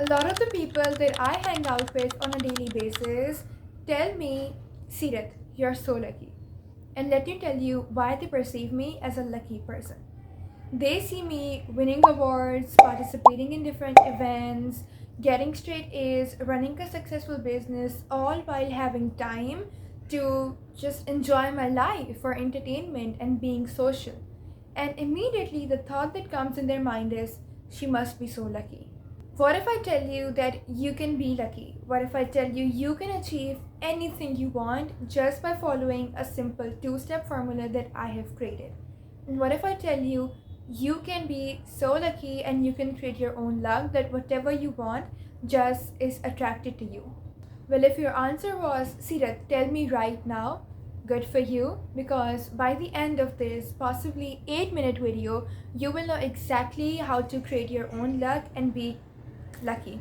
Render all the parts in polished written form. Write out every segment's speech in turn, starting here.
A lot of the people that I hang out with on a daily basis tell me, Sirat, you're so lucky. And let me tell you why they perceive me as a lucky person. They see me winning awards, participating in different events, getting straight A's, running a successful business, all while having time to just enjoy my life for entertainment and being social. And immediately the thought that comes in their mind is, she must be so lucky. What if I tell you that you can be lucky? What if I tell you you can achieve anything you want just by following a simple two-step formula that I have created? And what if I tell you you can be so lucky and you can create your own luck that whatever you want just is attracted to you? Well, if your answer was, Sirat, tell me right now, good for you, because by the end of this possibly 8-minute video, you will know exactly how to create your own luck and be lucky.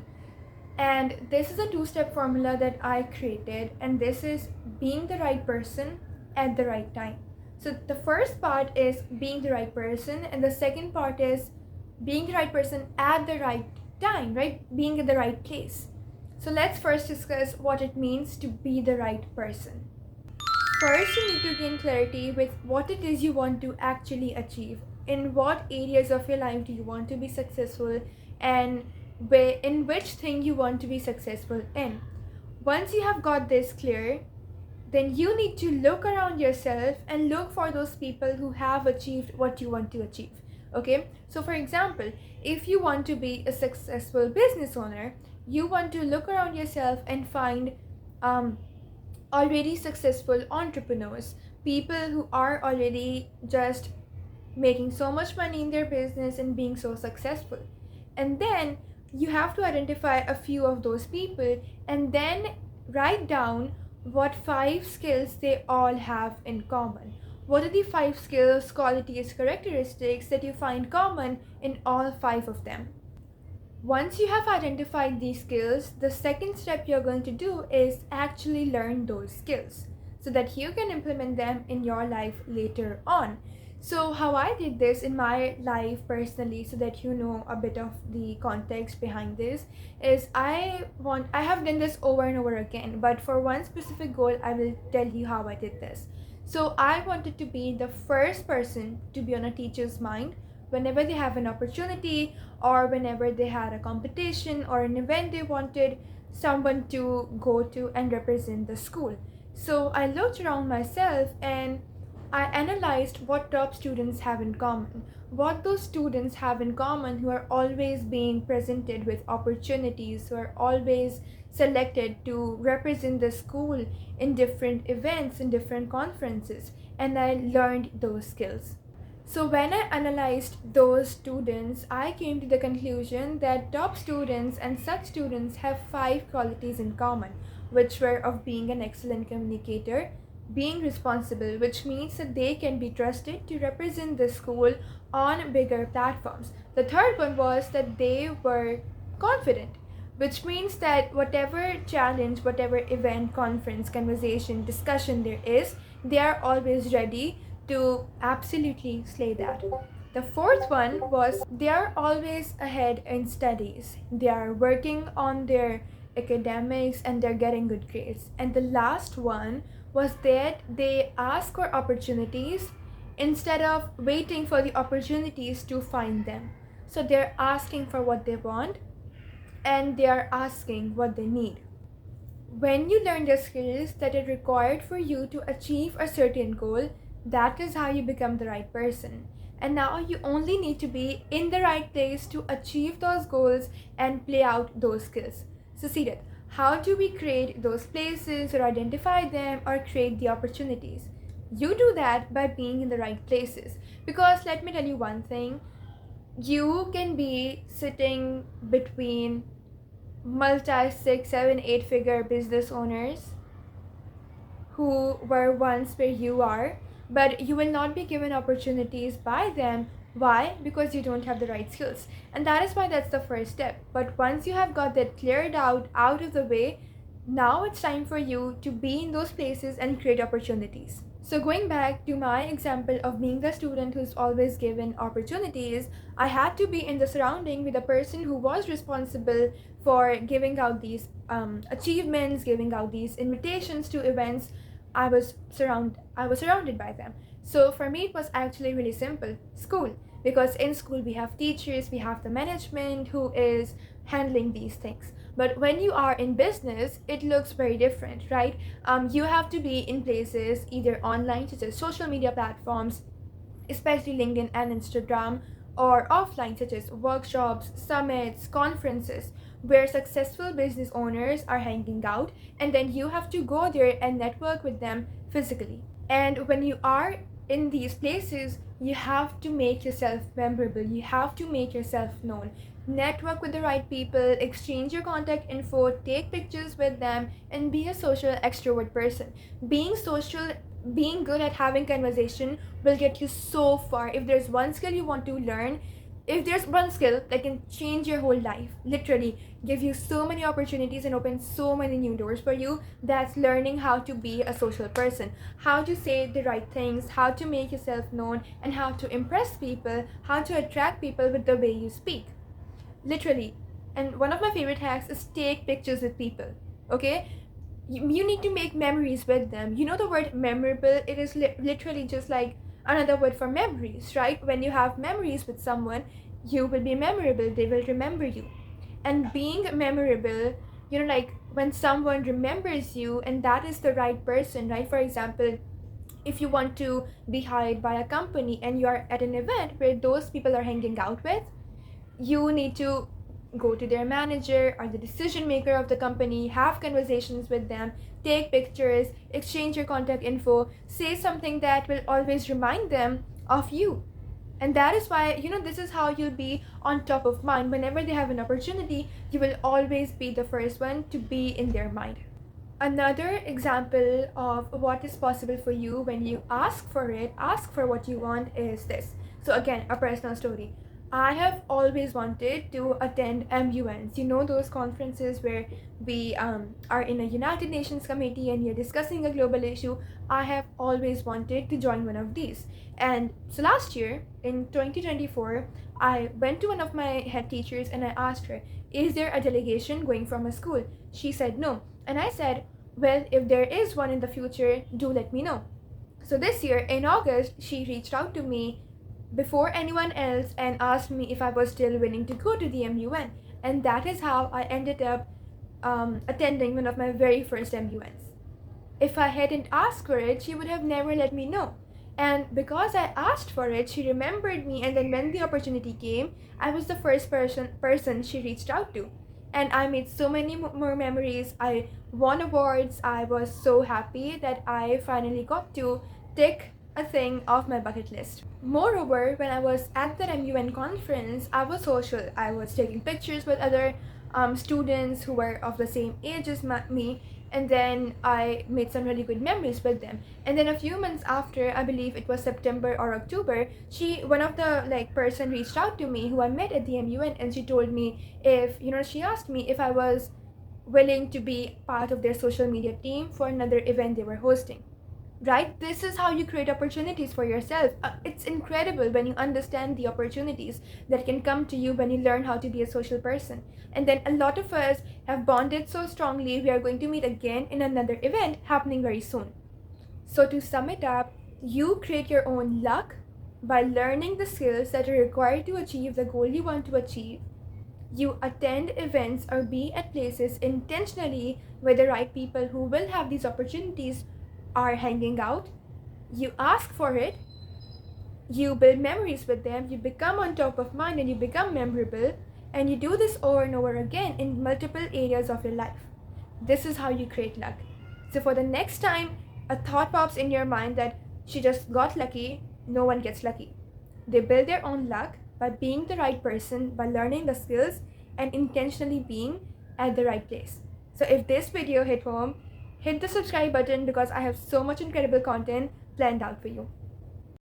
And this is a two-step formula that I created, and this is being the right person at the right time. So the first part is being the right person, and the second part is being the right person at the right time, right? Being in the right place. So let's first discuss what it means to be the right person. First, you need to gain clarity with what it is you want to actually achieve. In what areas of your life do you want to be successful, and in which thing you want to be successful in. Once you have got this clear, then you need to look around yourself and look for those people who have achieved what you want to achieve. Okay, so for example, if you want to be a successful business owner, you want to look around yourself and find already successful entrepreneurs, people who are already just making so much money in their business and being so successful. And then you have to identify a few of those people and then write down what 5 skills they all have in common. What are the 5 skills, qualities, characteristics that you find common in all 5 of them? Once you have identified these skills, the second step you're going to do is actually learn those skills so that you can implement them in your life later on. So how I did this in my life personally, so that you know a bit of the context behind this, is I have done this over and over again, but for one specific goal I will tell you how I did this. So I wanted to be the first person to be on a teacher's mind whenever they have an opportunity, or whenever they had a competition or an event they wanted someone to go to and represent the school. So I looked around myself and I analyzed what top students have in common, what those students have in common who are always being presented with opportunities, who are always selected to represent the school in different events, in different conferences, and I learned those skills. So when I analyzed those students, I came to the conclusion that top students and such students have 5 qualities in common, which were of being an excellent communicator, being responsible, which means that they can be trusted to represent the school on bigger platforms. The third one was that they were confident, which means that whatever challenge, whatever event, conference, conversation, discussion there is, they are always ready to absolutely slay that. The fourth one was they are always ahead in studies. They are working on their academics and they're getting good grades. And the last one was that they ask for opportunities instead of waiting for the opportunities to find them. So they're asking for what they want and they are asking what they need. When you learn the skills that are required for you to achieve a certain goal, that is how you become the right person. And now you only need to be in the right place to achieve those goals and play out those skills. So see that. How do we create those places or identify them or create the opportunities? You do that by being in the right places. Because let me tell you one thing, you can be sitting between multi 6, 7, 8-figure business owners who were once where you are, but you will not be given opportunities by them. Why? Because you don't have the right skills. And that is why that's the first step. But once you have got that cleared out of the way, now it's time for you to be in those places and create opportunities. So going back to my example of being the student who's always given opportunities, I had to be in the surrounding with a person who was responsible, for giving out these achievements, giving out these invitations to events. I was surrounded by them. So for me, it was actually really simple: school. Because in school we have teachers, we have the management who is handling these things. But when you are in business, it looks very different, right? You have to be in places either online, such as social media platforms, especially LinkedIn and Instagram, or offline, such as workshops, summits, conferences, where successful business owners are hanging out, and then you have to go there and network with them physically. And when you are in these places, you have to make yourself memorable, you have to make yourself known. Network with the right people, exchange your contact info, take pictures with them, and be a social extrovert person. Being social, being good at having conversation will get you so far. If there's one skill you want to learn, if there's one skill that can change your whole life, literally give you so many opportunities and open so many new doors for you, that's learning how to be a social person, how to say the right things, how to make yourself known, and how to impress people, how to attract people with the way you speak. Literally. And one of my favorite hacks is take pictures with people. Okay, you need to make memories with them. You know the word memorable, it is literally just like another word for memories, right? When you have memories with someone, you will be memorable, they will remember you. And being memorable, like when someone remembers you and that is the right person, right? For example, if you want to be hired by a company and you are at an event where those people are hanging out with, you need to go to their manager or the decision maker of the company, have conversations with them, take pictures, exchange your contact info, say something that will always remind them of you. And that is why, this is how you'll be on top of mind. Whenever they have an opportunity, you will always be the first one to be in their mind. Another example of what is possible for you when you ask for it, ask for what you want, is this. So again, a personal story. I have always wanted to attend MUNs, those conferences where we are in a United Nations committee and you're discussing a global issue. I have always wanted to join one of these. And so last year, in 2024, I went to one of my head teachers and I asked her, is there a delegation going from a school? She said no. And I said, well, if there is one in the future, do let me know. So this year, in August, she reached out to me before anyone else and asked me if I was still willing to go to the MUN. And that is how I ended up attending one of my very first MUNs. If I hadn't asked for it, she would have never let me know. And because I asked for it, she remembered me, and then when the opportunity came, I was the first person she reached out to. And I made so many more memories. I won awards. I was so happy that I finally got to tick a thing off my bucket list. Moreover, when I was at the MUN conference, I was social. I was taking pictures with other students who were of the same age as me, and then I made some really good memories with them. And then a few months after, I believe it was September or October, one of the person reached out to me who I met at the MUN, and she told me she asked me if I was willing to be part of their social media team for another event they were hosting. Right? This is how you create opportunities for yourself. It's incredible when you understand the opportunities that can come to you when you learn how to be a social person. And then a lot of us have bonded so strongly, we are going to meet again in another event happening very soon. So to sum it up, you create your own luck by learning the skills that are required to achieve the goal you want to achieve. You attend events or be at places intentionally where the right people who will have these opportunities are hanging out. You ask for it, you build memories with them, you become on top of mind, and you become memorable, and you do this over and over again in multiple areas of your life. This is how you create luck. So for the next time a thought pops in your mind that she just got lucky, no one gets lucky. They build their own luck by being the right person, by learning the skills, and intentionally being at the right place. So if this video hit home, hit the subscribe button because I have so much incredible content planned out for you.